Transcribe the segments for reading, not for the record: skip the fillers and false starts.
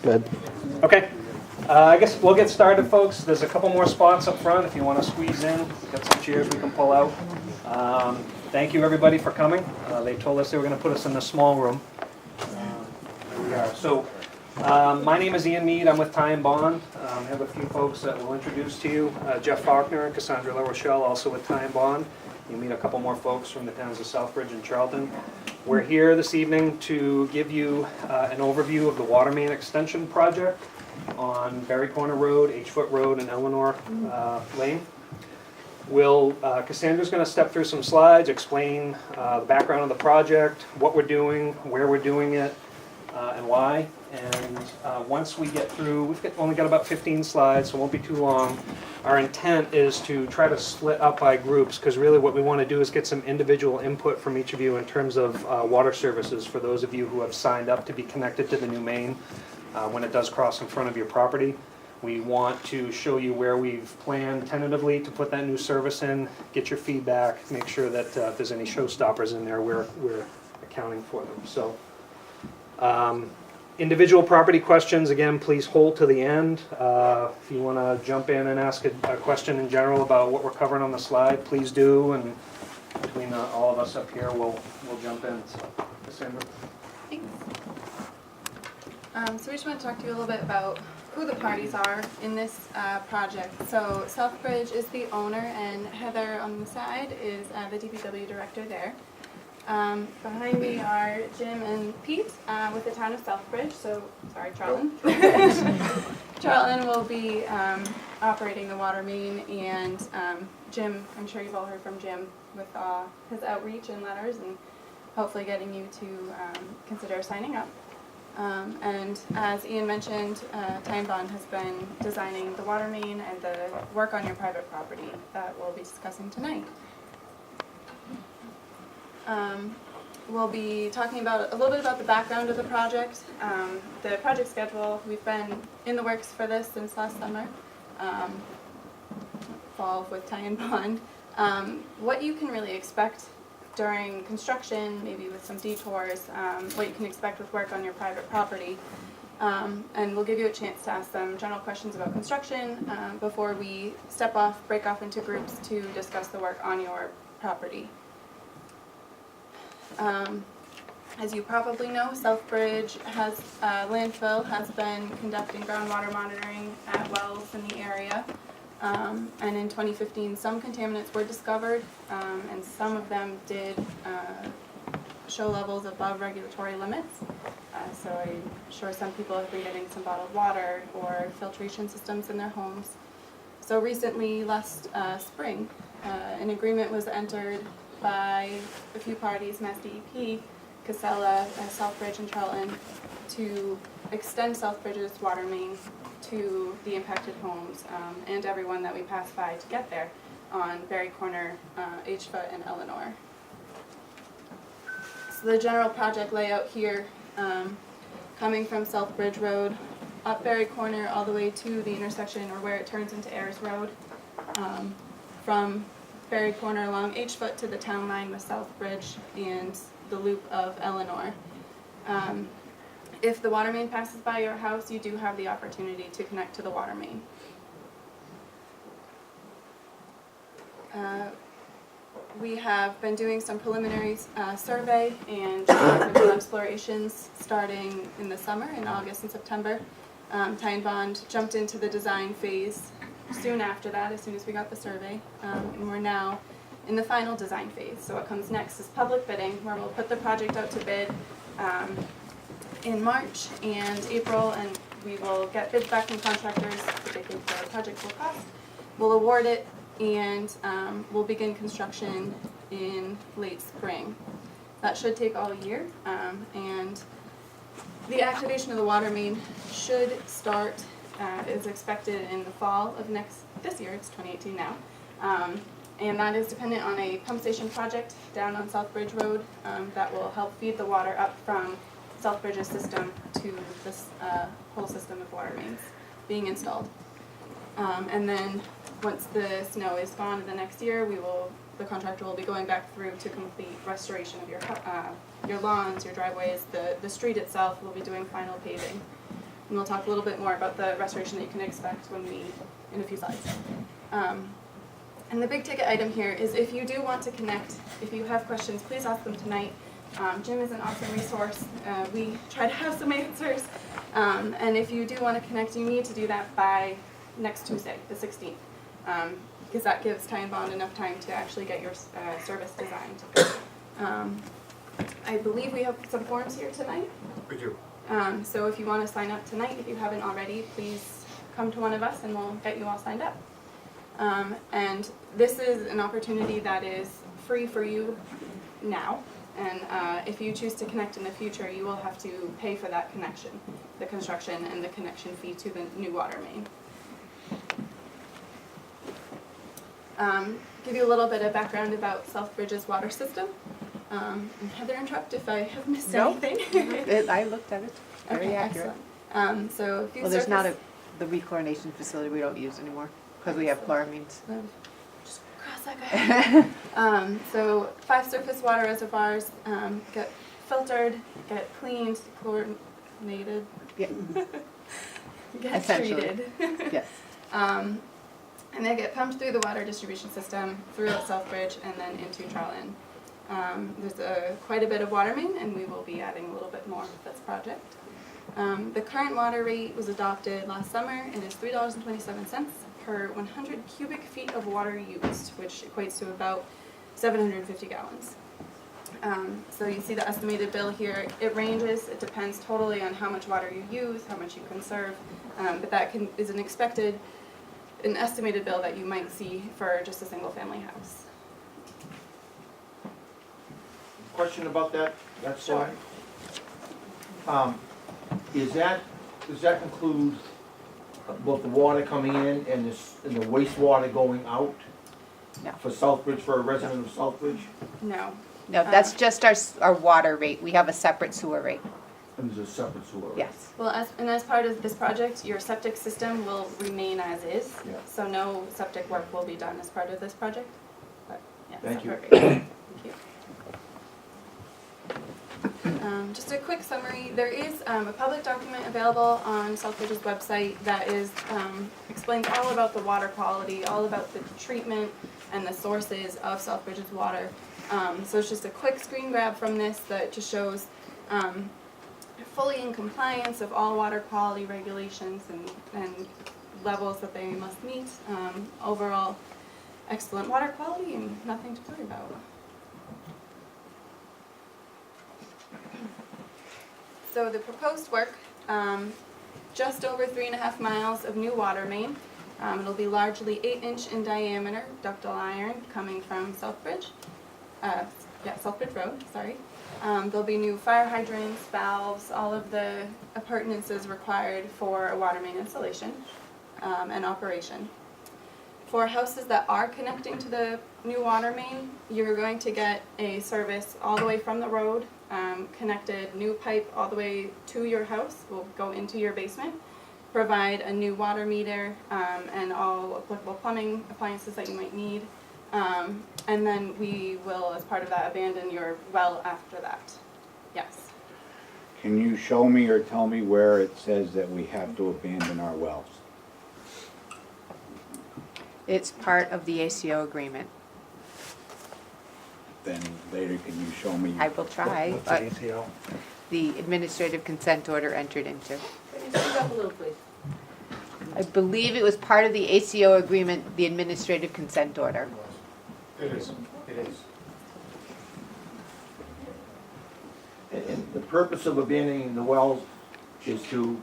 Good. Okay, I guess we'll get started, folks. There's a couple more spots up front if you want to squeeze in. We've got some chairs we can pull out. Thank you, everybody, for coming. They told us they were going to put us in the small room. Here we are. So, my name is Ian Mead. I'm with Ty & Bond. I have a few folks that we'll introduce to you. Jeff Faulkner and Cassandra LaRochelle, also with Ty & Bond. You'll meet a couple more folks from the towns of Southbridge and Charlton. We're here this evening to give you an overview of the water main extension project on Berry Corner Road, H-Foot Road, and Eleanor Lane. Cassandra's going to step through some slides, explain the background of the project, what we're doing, where we're doing it, and why. And once we get through, only got about 15 slides, so it won't be too long. Our intent is to try to split up by groups, because really what we want to do is get some individual input from each of you in terms of water services for those of you who have signed up to be connected to the new main when it does cross in front of your property. We want to show you where we've planned tentatively to put that new service in, get your feedback, make sure that if there's any showstoppers in there, we're accounting for them. So. Individual property questions, again, please hold to the end. If you want to jump in and ask a question in general about what we're covering on the slide, please do. And between all of us up here, we'll jump in. So, Cassandra. Thanks. So we just want to talk to you a little bit about who the parties are in this project. So Southbridge is the owner, and Heather on the side is the DPW director there. Behind me are Jim and Pete with the town of Southbridge, Charlton. Charlton will be operating the water main, and Jim, I'm sure you've all heard from Jim with his outreach and letters and hopefully getting you to consider signing up. And as Ian mentioned, Ty & Bond has been designing the water main and the work on your private property that we'll be discussing tonight. We'll be talking about a little bit about the background of the project, the project schedule. We've been in the works for this since last summer, fall with Ty & Bond. What you can really expect during construction, maybe with some detours, what you can expect with work on your private property. And we'll give you a chance to ask some general questions about construction before we break off into groups to discuss the work on your property. As you probably know, Southbridge landfill has been conducting groundwater monitoring at wells in the area. And in 2015, some contaminants were discovered, and some of them did show levels above regulatory limits. So I'm sure some people have been getting some bottled water or filtration systems in their homes. So recently, last spring, an agreement was entered by a few parties, Mass DEP, Casella, Southbridge, and Charlton, to extend Southbridge's water main to the impacted homes and everyone that we pass by to get there on Berry Corner, H-Foot, and Eleanor. So the general project layout here, coming from Southbridge Road, up Berry Corner all the way to the intersection or where it turns into Ayers Road, from Berry Corner along H-Foot to the town line with Southbridge and the loop of Eleanor. If the water main passes by your house, you do have the opportunity to connect to the water main. We have been doing some preliminary survey and geological explorations starting in the summer, in August and September. Ty & Bond jumped into the design phase soon after that, as soon as we got the survey, and we're now in the final design phase. So what comes next is public bidding, where we'll put the project out to bid in March and April, and we will get bids back from contractors what they think the project will cost. We'll award it, and we'll begin construction in late spring. That should take all year, and the activation of the water main should start is expected in the fall of this year. It's 2018 now, and that is dependent on a pump station project down on Southbridge Road that will help feed the water up from Southbridge's system to this whole system of water mains being installed. And then once the snow is gone in the next year, the contractor will be going back through to complete restoration of your lawns, your driveways, the street itself. We'll be doing final paving. And we'll talk a little bit more about the restoration that you can expect in a few slides. And the big ticket item here is if you do want to connect, if you have questions, please ask them tonight. Jim is an awesome resource. We try to have some answers. And if you do want to connect, you need to do that by next Tuesday, the 16th. Because that gives Ty and Bond enough time to actually get your service designed. I believe we have some forms here tonight. We do. So if you want to sign up tonight, if you haven't already, please come to one of us and we'll get you all signed up. And this is an opportunity that is free for you now. And if you choose to connect in the future, you will have to pay for that connection, the construction and the connection fee to the new water main. Give you a little bit of background about Southbridge's water system. And Heather, interrupt if I have missed anything. I looked at it. Very accurate. Excellent. So a few Well, there's not surface- the rechlorination facility we don't use anymore because we have chloramines. Just cross that guy. So 5 surface water reservoirs get filtered, get cleaned, chlorinated, Yeah. get Essentially. treated. Yes. And they get pumped through the water distribution system throughout Southbridge and then into Charlton. There's quite a bit of water main, and we will be adding a little bit more with this project. The current water rate was adopted last summer and is $3.27 per 100 cubic feet of water used, which equates to about 750 gallons. So you see the estimated bill here. It ranges. It depends totally on how much water you use, how much you conserve, but that is an estimated bill that you might see for just a single-family house. Question about that Sure. slide? Does that include both the water coming in and the wastewater going out? No. For Southbridge, for a resident of Southbridge? No. No, that's just our water rate. We have a separate sewer rate. And there's a separate sewer? rate? Yes. Well, as part of this project, your septic system will remain as is. Yeah. So no septic work will be done as part of this project. But yeah, Thank you. separate rate. Thank you. Just a quick summary. There is a public document available on Southbridge's website that explains all about the water quality, all about the treatment and the sources of Southbridge's water. So it's just a quick screen grab from this that just shows fully in compliance of all water quality regulations and levels that they must meet. Overall, excellent water quality and nothing to worry about. So the proposed work, just over 3.5 miles of new water main. It'll be largely 8-inch in diameter ductile iron coming from Southbridge. Southbridge Road, sorry. There'll be new fire hydrants, valves, all of the appurtenances required for a water main installation and operation. For houses that are connecting to the new water main, you're going to get a service all the way from the road, connected new pipe all the way to your house, will go into your basement, provide a new water meter and all applicable plumbing appliances that you might need. And then we will, as part of that, abandon your well after that. Yes. Can you show me or tell me where it says that we have to abandon our wells? It's part of the ACO agreement. Then later, can you show me? I will try, but the administrative consent order entered into. Can you speak up a little, please? I believe it was part of the ACO agreement, the administrative consent order. It is. It is. And the purpose of abandoning the wells is to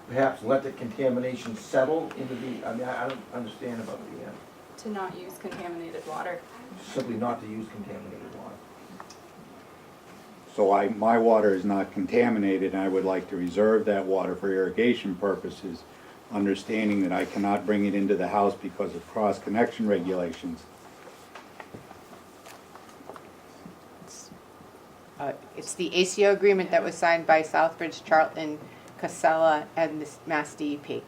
perhaps let the contamination settle into the, I don't understand about the, To not use contaminated water. simply not to use contaminated water. So my water is not contaminated, and I would like to reserve that water for irrigation purposes, understanding that I cannot bring it into the house because of cross-connection regulations. It's the ACO agreement that was signed by Southbridge, Charlton, Casella, and the Mass DEP.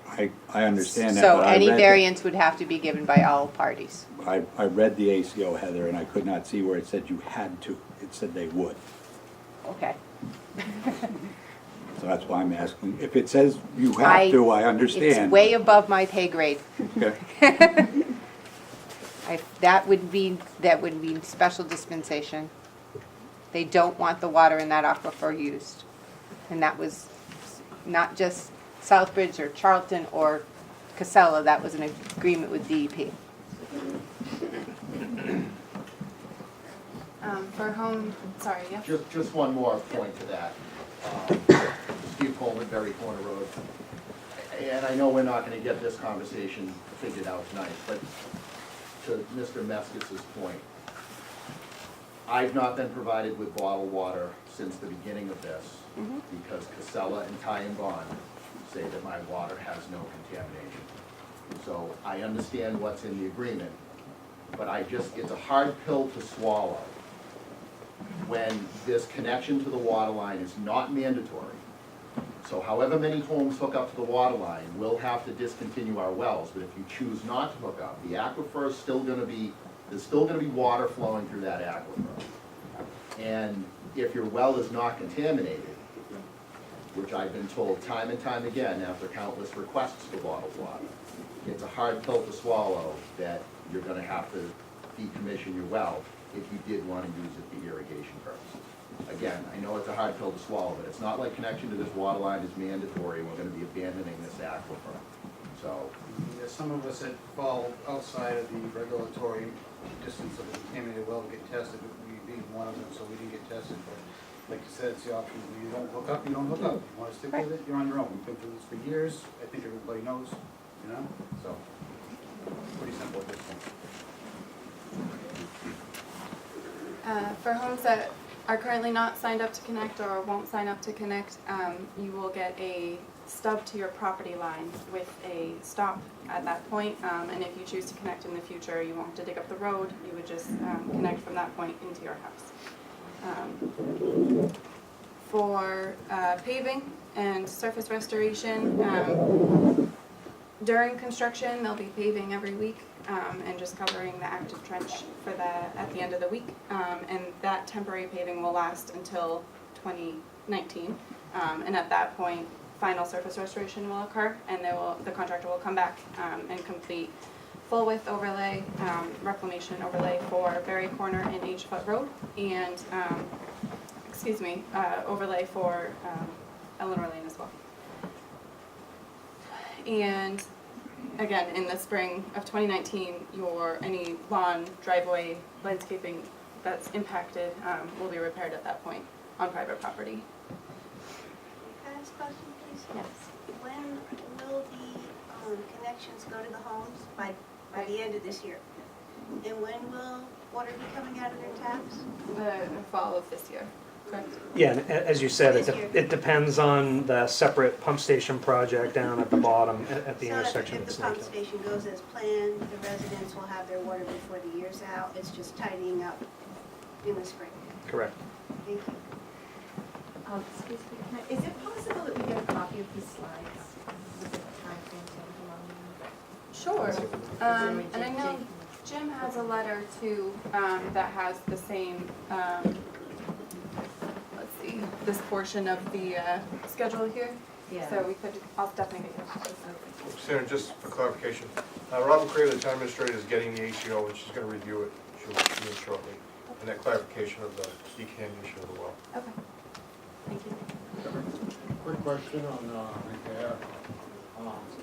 I understand that, So but I any read variance would have to be given by all parties. I read the ACO, Heather, and I could not see where it said you had to. It said they would. Okay. So that's why I'm asking. If it says you have to, I understand. It's way above my pay grade. Okay. That would be special dispensation. They don't want the water in that aquifer used. And that was not just Southbridge or Charlton or Casella, that was an agreement with DEP. For home, sorry, yeah. Just one more point to that. Steve Coleman, Berry Corner Road. And I know we're not gonna get this conversation figured out tonight, but to Mr. Meskis's point, I've not been provided with bottled water since the beginning of this, because Casella and Ty and Bond say that my water has no contamination. So I understand what's in the agreement, but it's a hard pill to swallow when this connection to the water line is not mandatory. So however many homes hook up to the water line, we'll have to discontinue our wells, but if you choose not to hook up, the aquifer is still gonna be, there's still gonna be water flowing through that aquifer. And if your well is not contaminated, which I've been told time and time again after countless requests for bottled water, it's a hard pill to swallow that you're gonna have to decommission your well if you did wanna use it for irrigation purposes. Again, I know it's a hard pill to swallow, but it's not like connection to this water line is mandatory, and we're gonna be abandoning this aquifer. So, There's some of us that fall outside of the regulatory distance of the contaminated well to get tested, we being one of them, so we didn't get tested, but like you said, it's the option, you don't hook up, you don't hook up. You wanna stick with it, you're on your own, we've been through this for years, I think everybody knows, you know, so, pretty simple at this point. For homes that are currently not signed up to connect or won't sign up to connect, you will get a stub to your property line with a stop at that point. And if you choose to connect in the future, you won't have to dig up the road. You would just connect from that point into your house. For paving and surface restoration, during construction, they'll be paving every week and just covering the active trench for at the end of the week. And that temporary paving will last until 2019. And at that point, final surface restoration will occur, and the contractor will come back and complete full width overlay, reclamation overlay for Berry Corner and H Foot Road, and overlay for Eleanor Lane as well. And again, in the spring of 2019, any lawn, driveway, landscaping that's impacted will be repaired at that point on private property. Can I ask a question, please? Yes. When will the connections go to the homes? By the end of this year? And when will water be coming out of their taps? The fall of this year, correct? Yeah, and as you said, This year. it depends on the separate pump station project down at the bottom, at the intersection So of if the pump Snake. station goes as planned, the residents will have their water before the year's out, it's just tidying up in the spring? Correct. Thank you. Excuse me, is it possible that we get a copy of these slides with the timeframes on them? Sure. And I know Jim has a letter too that has the same, let's see, this portion of the schedule here. Yeah. So I'll definitely get you a copy. Senator, just for clarification, Robin Craver, the town administrator, is getting the ACO, and she's going to review it. She'll be in shortly. And that clarification of the decontamination of the well. Okay. Thank you. Quick question on repair.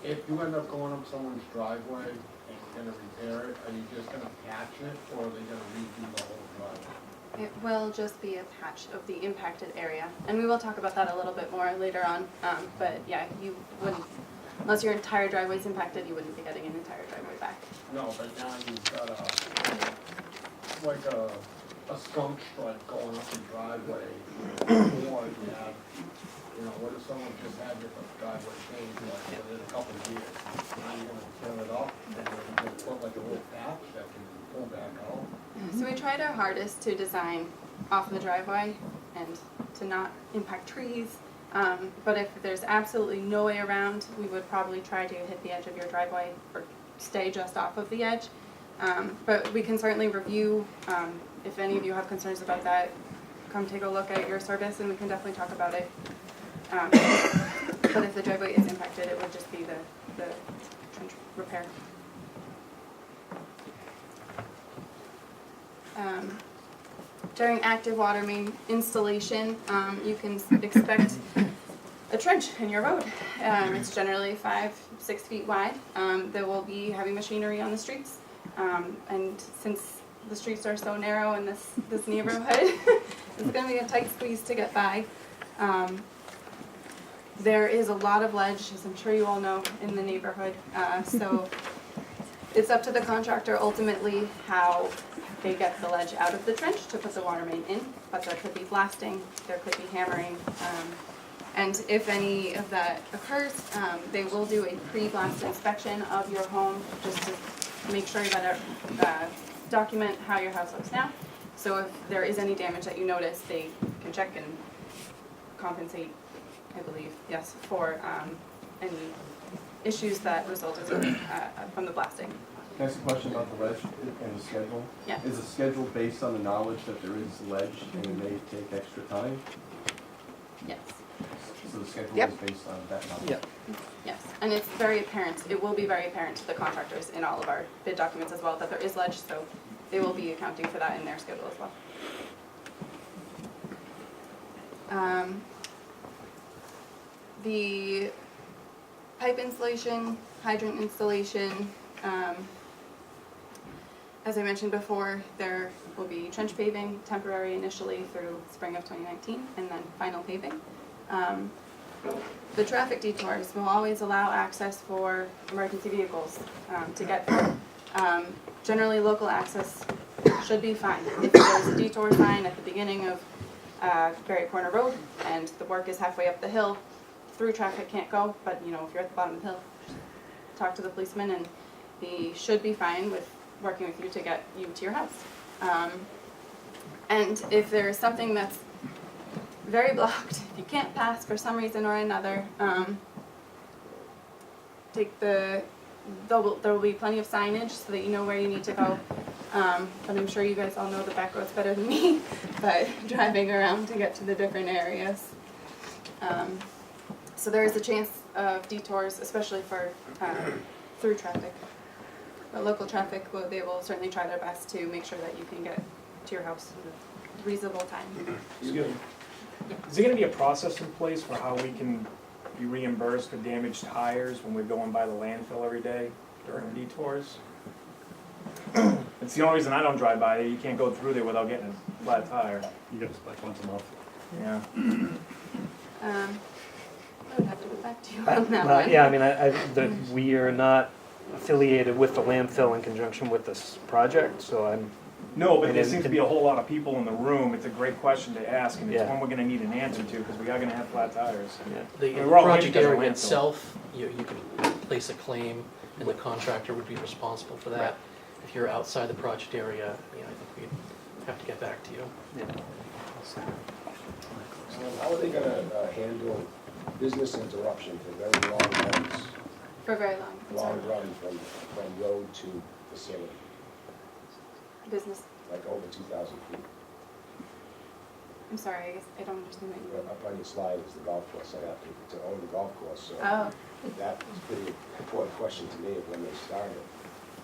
If you end up going up someone's driveway and you're gonna repair it, are you just gonna patch it, or are they gonna redo the whole driveway? It will just be a patch of the impacted area. And we will talk about that a little bit more later on. But yeah, you wouldn't, unless your entire driveway is impacted, you wouldn't be getting an entire driveway back. No, but now you've got a skunk stripe going up your driveway, or you have, what if someone just had their driveway changed like within a couple of years? Now you're gonna tear it up, and then you're gonna put like a little patch that can pull back out? So we tried our hardest to design off the driveway and to not impact trees. But if there's absolutely no way around, we would probably try to hit the edge of your driveway or stay just off of the edge. But we can certainly review, if any of you have concerns about that, come take a look at your service and we can definitely talk about it. But if the driveway is impacted, it would just be the trench repair. During active water main installation, you can expect a trench in your road. It's generally 5-6 feet wide. There will be heavy machinery on the streets. And since the streets are so narrow in this neighborhood, it's going to be a tight squeeze to get by. There is a lot of ledge, as I'm sure you all know, in the neighborhood. So it's up to the contractor ultimately how they get the ledge out of the trench to put the water main in. But there could be blasting, there could be hammering. And if any of that occurs, they will do a pre-blast inspection of your home just to make sure that document how your house looks now. So if there is any damage that you notice, they can check and compensate, I believe, yes, for any issues that resulted from the blasting. Can I ask a question about the ledge and the schedule? Yeah. Is the schedule based on the knowledge that there is ledge and it may take extra time? Yes. So the schedule Yep. is based on that knowledge? Yeah. Yes, and it's very apparent, it will be very apparent to the contractors in all of our bid documents as well that there is ledge, so they will be accounting for that in their schedule as well. The pipe installation, hydrant installation, as I mentioned before, there will be trench paving, temporary initially through spring of 2019, and then final paving. The traffic detours will always allow access for emergency vehicles to get through. Generally, local access should be fine. If there's a detour sign at the beginning of Berry Corner Road and the work is halfway up the hill, through traffic can't go, but you know, if you're at the bottom of the hill, talk to the policeman and he should be fine with working with you to get you to your house. And if there's something that's very blocked, if you can't pass for some reason or another, there will be plenty of signage so that you know where you need to go. But I'm sure you guys all know the back roads better than me, but driving around to get to the different areas. So there is a chance of detours, especially for through traffic. But local traffic, they will certainly try their best to make sure that you can get to your house in a reasonable time. Excuse me. Is there gonna be a process in place for how we can be reimbursed for damaged tires when we're going by the landfill every day during detours? It's the only reason I don't drive by there. You can't go through there without getting a flat tire. You get inspect once a month. Yeah. I would have to get back to you on that one. Yeah, I mean, we are not affiliated with the landfill in conjunction with this project, so I'm. No, but there seems to be a whole lot of people in the room. It's a great question to ask, and it's one we're gonna need an answer to, because we are gonna have flat tires. The We're all project here because of area landfill. itself, you can place a claim, and the contractor would be responsible for that. Right. If you're outside the project area, I think we'd have to get back to you. How are they gonna handle business interruption for very long runs? For very long. Long run from road to facility, Business. like over 2,000 feet. I'm sorry, I guess I don't understand what you mean. Up on your slide is the golf course, I have to own the golf course, so Oh, that was a pretty important question to me of when they started.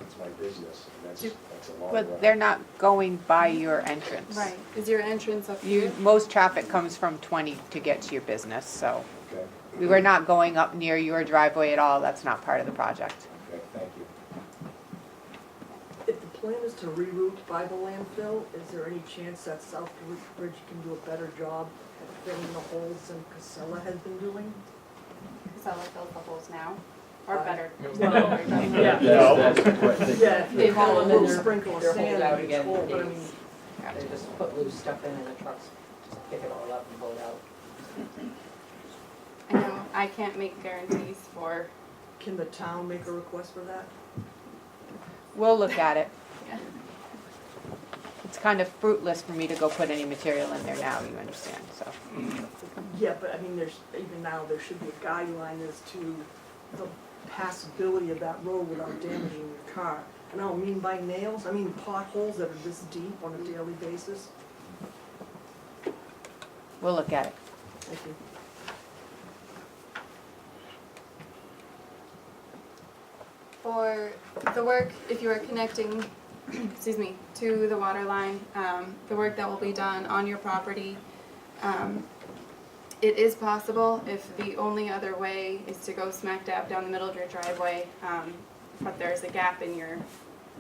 It's my business, and that's a long run. But they're not going by your entrance. right. Is your entrance up You, here? most traffic comes from 20 to get to your business, so Okay, we were not going up near your driveway at all. That's not part of the project. okay, thank you. If the plan is to reroute by the landfill, is there any chance that Southbridge can do a better job at filling the holes than Casella has been doing? Casella fills the holes now, or better. Well, Yeah. Yeah, if They you call fill a them little in their- sprinkle of their sand holes out in each again hole, in but I days. mean, They just put loose stuff in and the trucks just pick it all up and pull it out. I know, I can't make guarantees for, can the town make a request for that? We'll look at it. yeah. It's kind of fruitless for me to go put any material in there now, you understand, so. Yeah, but I mean, even now, there should be a guideline as to the passability of that road without damaging your car. And I don't mean by nails, I mean potholes that are this deep on a daily basis. We'll look at it. Thank you. For the work, if you are connecting, excuse me, to the water line, the work that will be done on your property, it is possible if the only other way is to go smack dab down the middle of your driveway, but there's a gap in your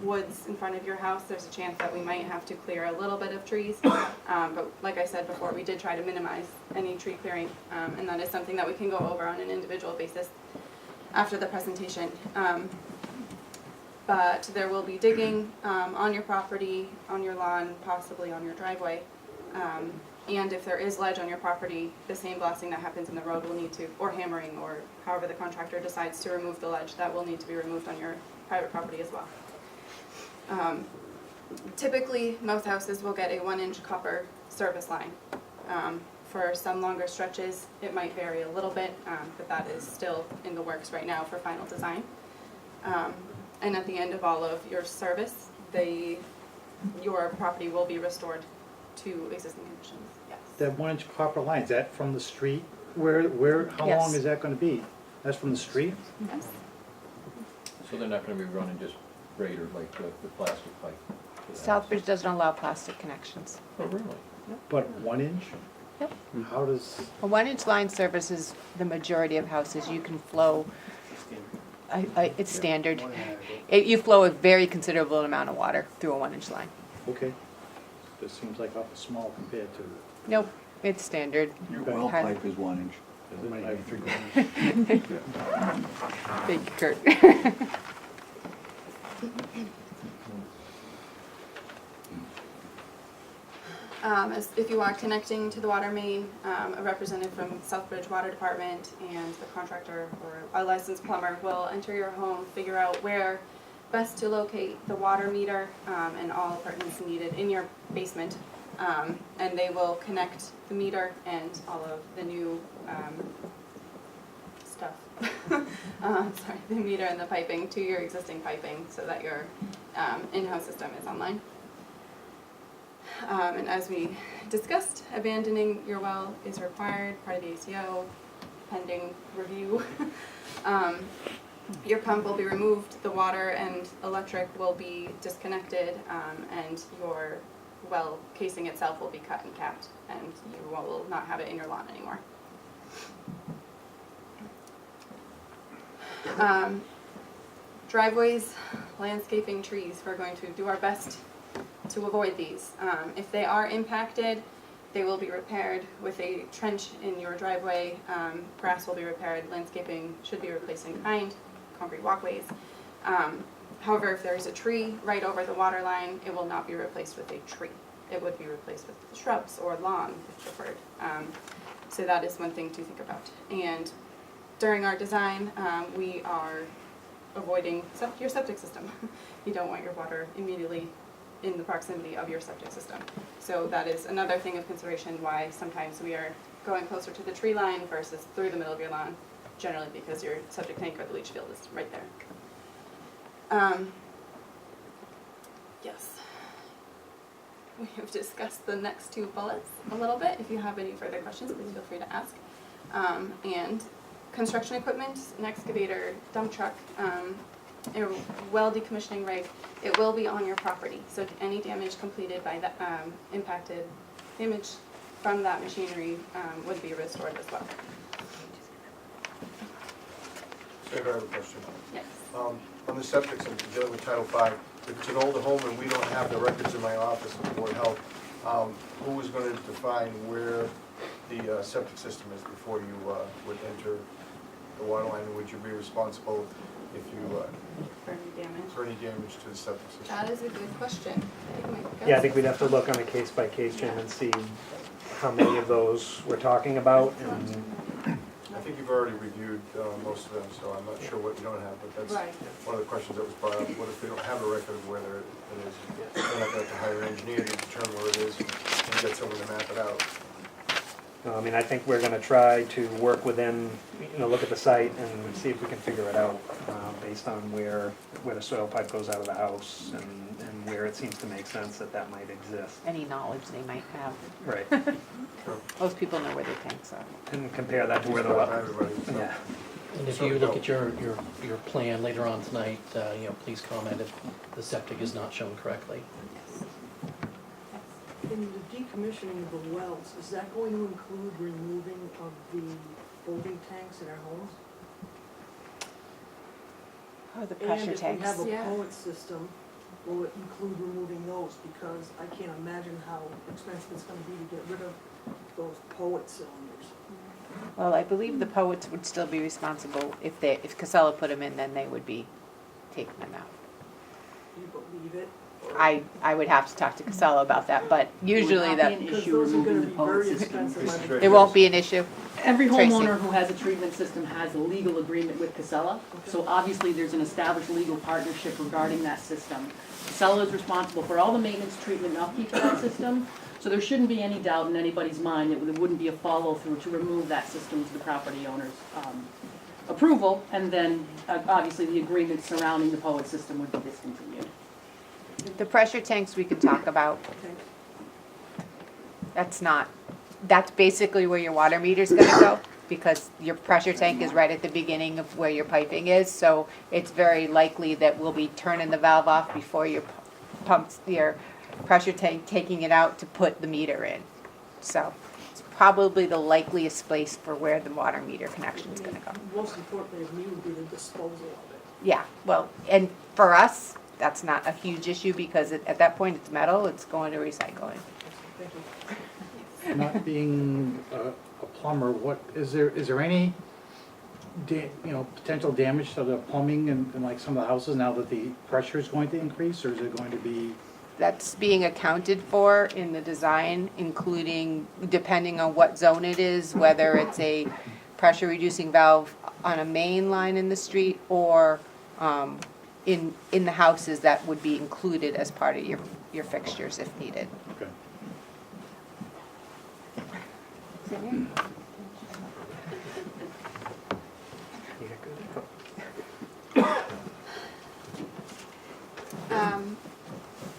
woods in front of your house, there's a chance that we might have to clear a little bit of trees. But like I said before, we did try to minimize any tree clearing, and that is something that we can go over on an individual basis after the presentation. But there will be digging on your property, on your lawn, possibly on your driveway. And if there is ledge on your property, the same blasting that happens in the road will need to, or hammering, or however the contractor decides to remove the ledge, that will need to be removed on your private property as well. Typically, most houses will get a 1-inch copper service line. For some longer stretches, it might vary a little bit, but that is still in the works right now for final design. And at the end of all of your service, your property will be restored to existing conditions. Yes. That 1-inch copper line, is that from the street? How Yes. long is that gonna be? That's from the street? Yes. So they're not gonna be running just braided like the plastic pipe? to the house? Southbridge doesn't allow plastic connections. Oh, really? But 1 inch? Yep. How does, A 1-inch line services the majority of houses. You can flow, it's standard. You flow a very considerable amount of water through a 1-inch line. okay. This seems like awful small compared to. Nope, it's standard. Your well Hi- pipe is 1 inch. It might have 3/4. Thank you, Kurt. If you are connecting to the water main, a representative from Southbridge Water Department and the contractor or a licensed plumber will enter your home, figure out where best to locate the water meter and all appurtenance needed in your basement. And they will connect the meter and all of the new stuff. Sorry, the meter and the piping to your existing piping so that your in-house system is online. And as we discussed, abandoning your well is required, part of the ACO, pending review. Your pump will be removed, the water and electric will be disconnected, and your well casing itself will be cut and capped, and you will not have it in your lawn anymore. Driveways, landscaping, trees, we're going to do our best to avoid these. If they are impacted, they will be repaired with a trench in your driveway. Grass will be repaired, landscaping should be replaced in kind, concrete walkways. However, if there's a tree right over the water line, it will not be replaced with a tree. It would be replaced with shrubs or lawn if preferred. So that is one thing to think about. And during our design, we are avoiding your septic system. You don't want your water immediately in the proximity of your septic system. So that is another thing of consideration why sometimes we are going closer to the tree line versus through the middle of your lawn, generally because your septic tank or the leach field is right there. Yes. We have discussed the next two bullets a little bit. If you have any further questions, please feel free to ask. And construction equipment, an excavator, dump truck, a well decommissioning rig, it will be on your property. So any damage completed by the impacted damage from that machinery would be restored as well. Sandra, I have a question. Yes. On the septic system, dealing with Title V, if it's an older home and we don't have the records in my office of the Board of Health, who is going to define where the septic system is before you would enter the water line? And would you be responsible if you, for any damage to the septic system? That is a good question. Yeah, I think we'd have to look on a case-by-case, Jim, and see how many of those we're talking about. And I think you've already reviewed most of them, so I'm not sure what you don't have, but that's Right. one of the questions that was brought up. What if they don't have a record of where it is? They're not going to have to hire an engineer to determine where it is and get someone to map it out. I mean, I think we're gonna try to work within, look at the site and see if we can figure it out, based on where the soil pipe goes out of the house and where it seems to make sense that might exist. Any knowledge they might have. Right. Most people know where their tanks are. And compare that to where the well, Everybody, so. yeah. And if you look at your plan later on tonight, please comment if the septic is not shown correctly. In the decommissioning of the wells, is that going to include removing of the holding tanks in our homes? Oh, the pressure And if tanks. we have a Yeah. poet system, will it include removing those? Because I can't imagine how expensive it's gonna be to get rid of those poet cylinders. Well, I believe the poets would still be responsible if Casella put them in, then they would be taking them out. Do you believe it? I would have to talk to Casella about that, but usually that, Because those are gonna be very expensive. it won't be an issue. Every Tracy. homeowner who has a treatment system has a legal agreement with Casella, so obviously there's an established legal partnership regarding that system. Casella is responsible for all the maintenance, treatment, and upkeep of that system, so there shouldn't be any doubt in anybody's mind that there wouldn't be a follow-through to remove that system to the property owner's approval, and then obviously the agreement surrounding the poet system would be discontinued. The pressure tanks we could talk about. That's basically where your water meter's gonna go, because your pressure tank is right at the beginning of where your piping is, so it's very likely that we'll be turning the valve off before your pressure tank, taking it out to put the meter in. So it's probably the likeliest place for where the water meter connection's gonna go. Most importantly, to me, would be the disposal of it. Yeah, well, and for us, that's not a huge issue, because at that point, it's metal, it's going to recycling. Thank you. Not being a plumber, is there any potential damage to the plumbing in like some of the houses now that the pressure is going to increase, or is it going to be? That's being accounted for in the design, including, depending on what zone it is, whether it's a pressure reducing valve on a main line in the street, or in the houses, that would be included as part of your fixtures if needed. Okay.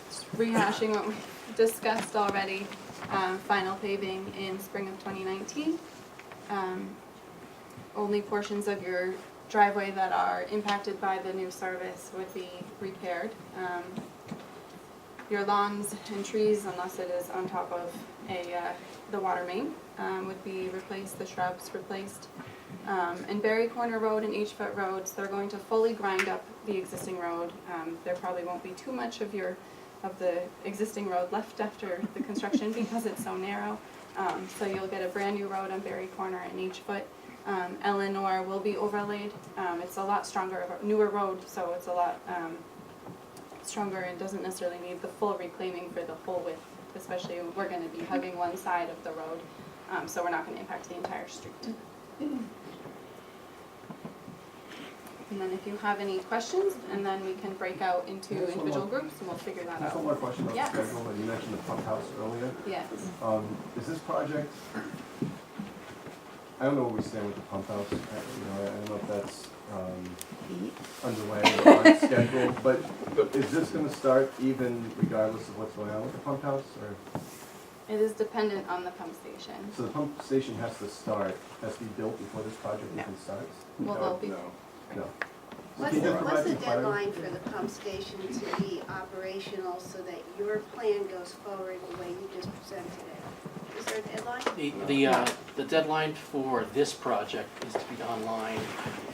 Just rehashing what we discussed already, final paving in spring of 2019. Only portions of your driveway that are impacted by the new service would be repaired. Your lawns and trees, unless it is on top of the water main, would be replaced, the shrubs replaced. And Berry Corner Road and H Foot Roads, they're going to fully grind up the existing road. There probably won't be too much of the existing road left after the construction because it's so narrow. So you'll get a brand new road on Berry Corner and H Foot. Eleanor will be overlaid. It's a lot stronger, newer road, so it's a lot stronger and doesn't necessarily need the full reclaiming for the full width, especially we're going to be hugging one side of the road, so we're not going to impact the entire street. And then if you have any questions, and then we can break out into individual groups and we'll figure that out. Just one more question about Yes. the schedule. You mentioned the pump house earlier. Yes. Is this project, I don't know where we stand with the pump house. I don't know if that's underway or on schedule, but is this gonna start even regardless of what's going on with the pump house, or? It is dependent on the pump station. So the pump station has to be built before this project No. even starts? Well, they'll be, No. What's Can you the, provide what's the some clarity? deadline for the pump station to be operational so that your plan goes forward the way you just presented it? Is there a deadline? The deadline for this project is to be online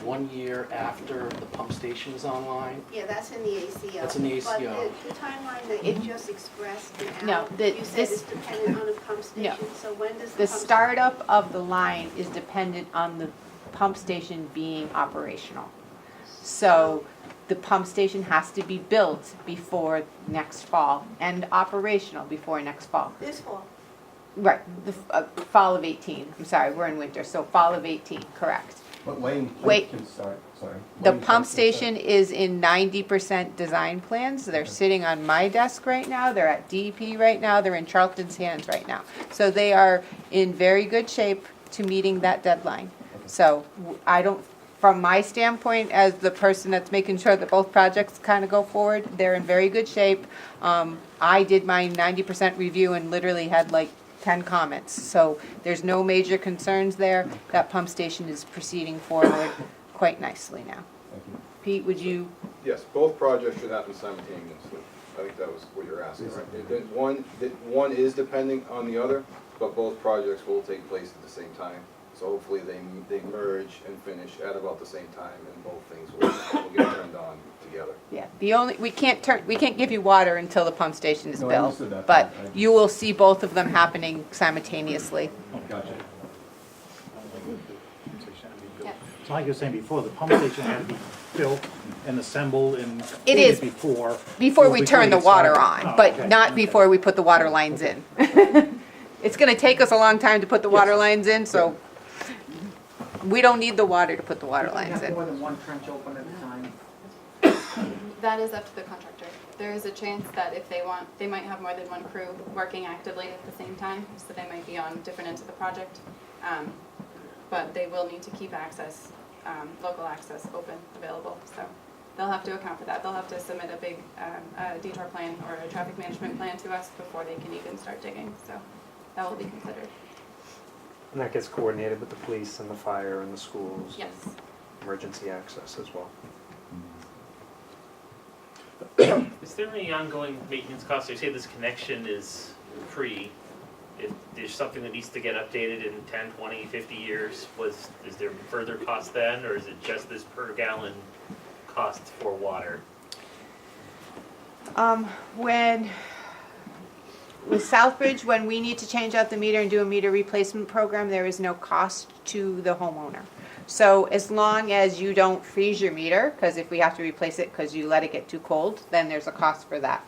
1 year after the pump station is online. Yeah, that's in the ACO. That's in the ACO. But the timeline that you just expressed No, now, the- you said this- is dependent on a pump station, so when does The the pump? startup of the line is dependent on the pump station being operational. So the pump station has to be built before next fall and operational before next fall. This fall? Right, the fall of 18. I'm sorry, we're in winter, so fall of 18, correct. But Lane Wait. can start, sorry. The Lane pump can start. station is in 90% design plans. They're sitting on my desk right now. They're at DEP right now. They're in Charlton's hands right now. So they are in very good shape to meeting that deadline. So I don't, from my standpoint, as the person that's making sure that both projects kind of go forward, they're in very good shape. I did my 90% review and literally had like 10 comments. So there's no major concerns there. That pump station is proceeding forward quite nicely now. Thank you. Pete, would you, Yes, both projects should happen simultaneously. I think that was what you're asking, right? One is depending on the other, but both projects will take place at the same time. So hopefully they merge and finish at about the same time, and both things will get turned on together. yeah, we can't give you water until the pump station is No, I built, understood that, but but I- you will see both of them happening simultaneously. Gotcha. It's like you were saying before, the pump station had to be built and assembled and It is. completed Before we turn the you water started. on, Oh, but okay, not okay. before we put the water lines in. It's gonna take us a long time to put the water lines in, so we don't need the water to put the water lines in. More than one trench open at a time. That is up to the contractor. There is a chance that if they want, they might have more than one crew working actively at the same time, so they might be on different ends of the project. But they will need to keep access, local access open, available, so they'll have to account for that. They'll have to submit a big detour plan or a traffic management plan to us before they can even start digging, so that will be considered. And that gets coordinated with the police and the fire and the schools. Yes. Emergency access as well. Is there any ongoing maintenance costs? You say this connection is free. If there's something that needs to get updated in 10, 20, 50 years, is there further cost then, or is it just this per gallon cost for water? With Southbridge, when we need to change out the meter and do a meter replacement program, there is no cost to the homeowner. So as long as you don't freeze your meter, because if we have to replace it because you let it get too cold, then there's a cost for that.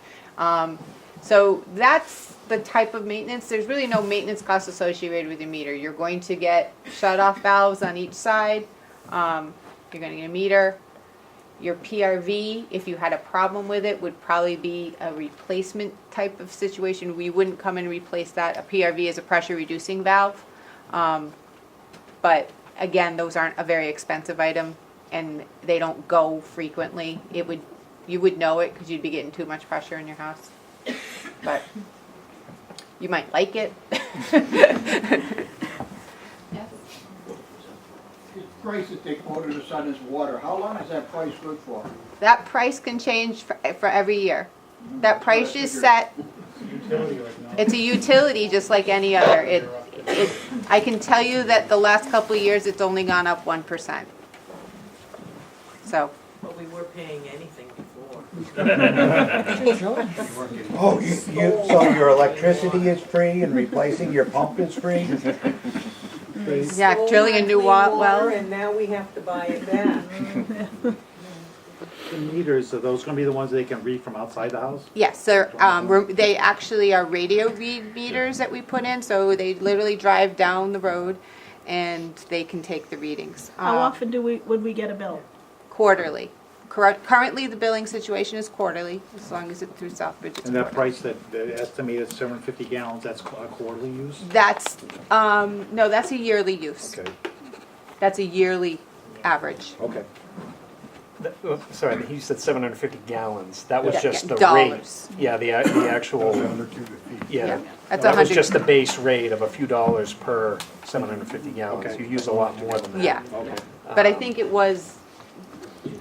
So that's the type of maintenance. There's really no maintenance cost associated with your meter. You're going to get shut-off valves on each side. You're going to get a meter. Your PRV, if you had a problem with it, would probably be a replacement type of situation. We wouldn't come and replace that. A PRV is a pressure reducing valve. But again, those aren't a very expensive item and they don't go frequently. You would know it because you'd be getting too much pressure in your house. But you might like it. Yes. The price that they quoted us on this water, how long is that price good for? That price can change for every year. That price is set. It's a utility just like any other. I can tell you that the last couple of years, it's only gone up 1%. So. But we were paying anything before. Oh, so your electricity is free and replacing your pump is free? Yeah, drilling a new well. And now we have to buy it back. The meters, are those gonna be the ones they can read from outside the house? Yes, they actually are radio read meters that we put in, so they literally drive down the road and they can take the readings. How often would we get a bill? Quarterly. Currently, the billing situation is quarterly, as long as it's through Southbridge. It's And that quarterly. price that the estimated 750 gallons, that's a quarterly use? That's, no, that's a yearly use. Okay, That's a yearly average. okay. Sorry, he said 750 gallons. That was Yeah, just the dollars. rate. Yeah, the actual, yeah. That's That was 100. just the base rate of a few dollars per 750 gallons. Okay. You use a lot more than that. Yeah, Okay. but I think it was,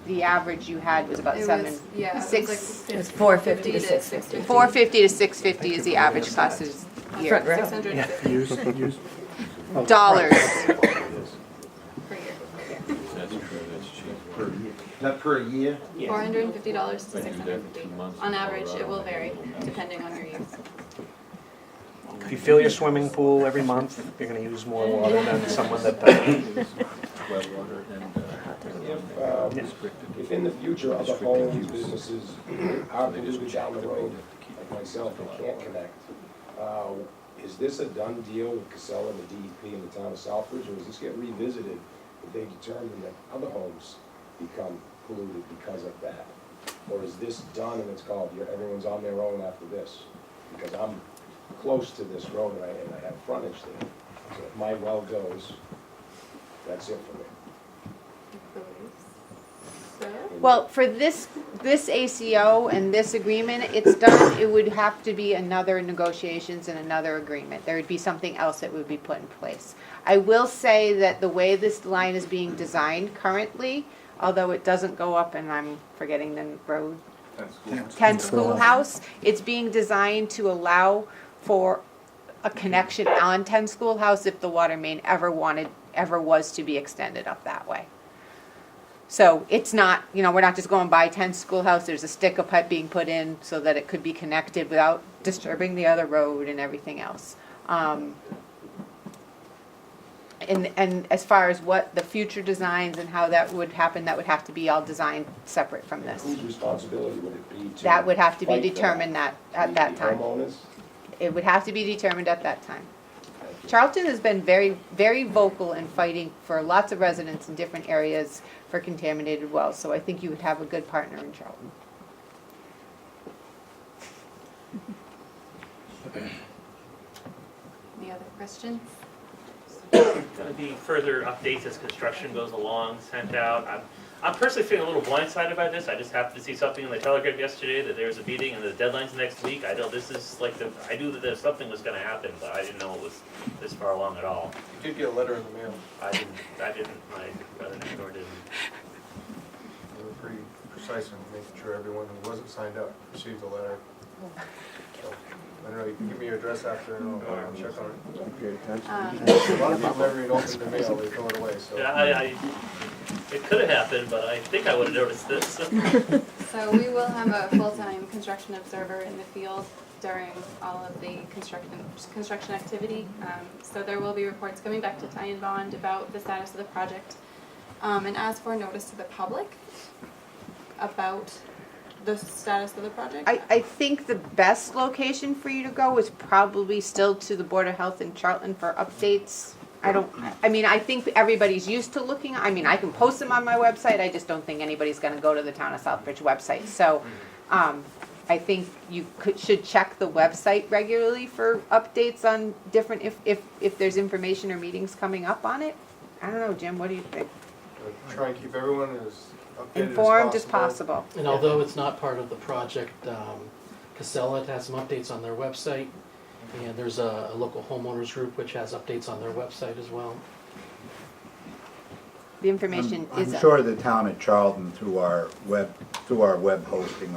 the average you had was about It $7. was, yeah, Six. it was It's $4.50 to $650. $450 to $650 is the average cost is year. $650 Use? Dollars. per year. That's true, that's cheap. Per year. Is that per year? $450 to I do that for $650. 2 months On in average, it will Colorado. vary depending on your use. If you fill your swimming pool every month, you're going to use more water than someone that doesn't. Well water and, If in the future other homes, businesses are polluted down the road, like myself, and can't connect, is this a done deal with Casella, the DEP, and the town of Southbridge, or does this get revisited if they determine that other homes become polluted because of that? Or is this done and it's called, everyone's on their own after this? Because I'm close to this road and I have frontage there. So if my well goes, that's it for me. So, Well, for this this ACO and this agreement, it's done, it would have to be another negotiations and another agreement. There would be something else that would be put in place. I will say that the way this line is being designed currently, although it doesn't go up, and I'm forgetting the road, 10 Schoolhouse, it's being designed to allow for a connection on 10 Schoolhouse if the water main ever was to be extended up that way. So it's not, we're not just going by 10 Schoolhouse, there's a stick of pipe being put in so that it could be connected without disturbing the other road and everything else. And as far as what the future designs and how that would happen, that would have to be all designed separate from this. Whose responsibility would it be to? That would have to be fight for that? determined at that time. Homeowners? It would have to be determined at that time. Charlton has been very, very vocal in fighting for lots of residents in different areas for contaminated wells, so I think you would have a good partner in Charlton. Any other questions? Going to be further updates as construction goes along, sent out. I'm personally feeling a little blindsided by this. I just happened to see something in the Telegram yesterday that there was a meeting and the deadline's next week. I know this is like I knew that there something was going to happen, but I didn't know it was this far along at all. You did get a letter in the mail. I didn't, my brother next door didn't. They were pretty precise in making sure everyone who wasn't signed up received a letter. So, I don't know, you can give me your address after and I'll check on it. A lot of people never even open the mail, they throw it away, so. Yeah, it could have happened, but I think I would have noticed this. So we will have a full-time construction observer in the field during all of the construction activity. So there will be reports coming back to Ty and Bond about the status of the project. And as for notice to the public about the status of the project? I think the best location for you to go is probably still to the Board of Health in Charlton for updates. I think everybody's used to looking, I can post them on my website, I just don't think anybody's gonna go to the Town of Southbridge website. So, I think you should check the website regularly for updates on different, if there's information or meetings coming up on it. I don't know, Jim, what do you think? Try and keep everyone as updated Informed as possible. And although it's not part of the project, Casella has some updates on their website, and there's a local homeowners group which has updates on their website as well. The information is. I'm sure the town of Charlton through our web hosting